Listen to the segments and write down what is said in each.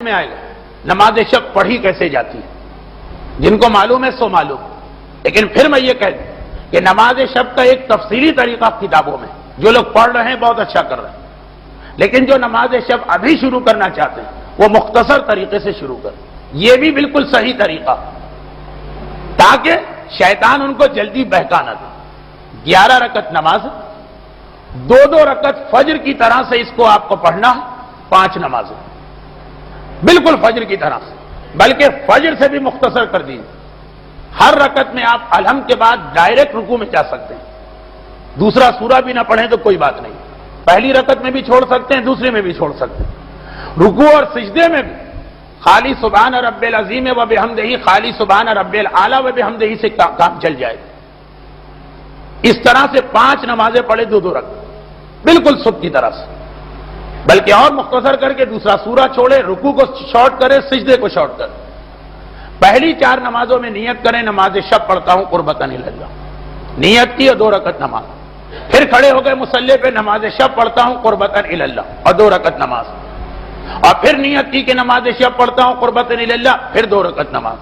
میں آئے گا نماز شب پڑھی کیسے جاتی ہے، جن کو معلوم ہے سو معلوم، لیکن پھر میں یہ کہہ دوں کہ نماز شب کا ایک تفصیلی طریقہ کتابوں میں جو لوگ پڑھ رہے ہیں بہت اچھا کر رہے ہیں، لیکن جو نماز شب ابھی شروع کرنا چاہتے ہیں وہ مختصر طریقے سے شروع کریں، یہ بھی بالکل صحیح طریقہ تاکہ شیطان ان کو جلدی بہکا نہ دے۔ 11 رکعت نماز، 2 رکعت فجر کی طرح سے اس کو آپ کو پڑھنا ہے، 5 نمازیں بالکل فجر کی طرح سے، بلکہ فجر سے بھی مختصر کر دیجیے۔ ہر رکعت میں آپ الحمد کے بعد ڈائریکٹ رکوع میں جا سکتے ہیں، دوسرا سورہ بھی نہ پڑھیں تو کوئی بات نہیں، پہلی رکعت میں بھی چھوڑ سکتے ہیں، دوسرے میں بھی چھوڑ سکتے ہیں۔ رکوع اور سجدے میں بھی خالی سبحان رب العظیم و بحمدہ، خالی سبحان رب الاعلی و بحمدہ سے کام چل جائے۔ اس طرح سے 5 نمازیں پڑھے 2 رکعت بالکل صبح کی طرح سے، بلکہ اور مختصر کر کے دوسرا سورہ چھوڑے، رکوع کو شارٹ کرے، سجدے کو شارٹ کرے۔ پہلی 4 نمازوں میں نیت کریں نماز شب پڑھتا ہوں قربتاً اللہ، نیت کی اور 2 رکعت نماز، پھر کھڑے ہو گئے مصلی پہ نماز شب پڑھتا ہوں قربتاً اللہ اور 2 رکعت نماز، اور پھر نیت کی کہ نماز شب پڑھتا ہوں قربتاً اللہ، پھر 2 رکعت نماز،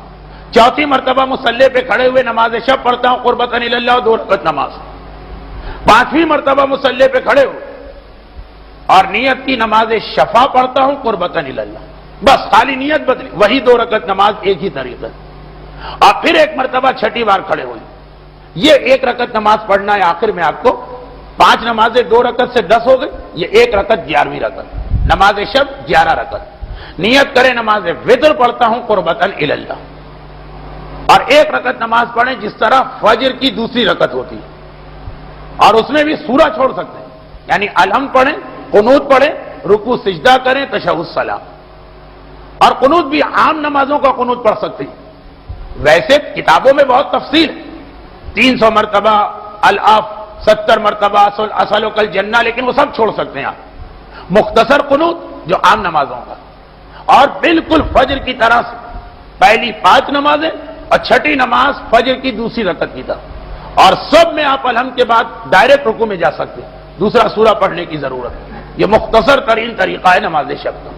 چوتھی مرتبہ مصلی پہ کھڑے ہوئے نماز شب پڑھتا ہوں قربتاً اللہ اور 2 رکعت نماز، 5ویں مرتبہ مصلی پہ کھڑے ہوئے اور نیت کی نماز شفا پڑھتا ہوں قربتاً اللہ، بس خالی نیت بدلی، وہی 2 رکعت نماز، ایک ہی طریقہ، اور پھر ایک مرتبہ چھٹی بار کھڑے ہوئے۔ یہ 1 رکعت نماز پڑھنا ہے، آخر میں آپ کو 5 نمازیں 2 رکعت سے 10 ہو گئی، یہ 1 رکعت 11ویں رکعت، نماز شب 11 رکعت، نیت کریں نماز وتر پڑھتا ہوں قربتاً اللہ، اور 1 رکعت نماز پڑھیں جس طرح فجر کی دوسری رکعت ہوتی ہے، اور اس میں بھی سورہ چھوڑ سکتے ہیں، یعنی الحمد پڑھیں، قنوت پڑھیں، رکوع سجدہ کریں، تشہد سلام، اور قنوت بھی عام نمازوں کا قنوت پڑھ سکتے ہیں۔ ویسے کتابوں میں بہت تفصیل، 300 مرتبہ الاف، 70 مرتبہ اسألک الجنہ، لیکن وہ سب چھوڑ سکتے ہیں آپ، مختصر قنوت جو عام نمازوں کا، اور بالکل فجر کی طرح سے پہلی 5 نمازیں اور چھٹی نماز فجر کی دوسری رکعت کی طرح، اور سب میں آپ الحمد کے بعد ڈائریکٹ رکوع میں جا سکتے ہیں، دوسرا سورہ پڑھنے کی ضرورت ہے۔ یہ مختصر ترین طریقہ ہے نماز شب کا۔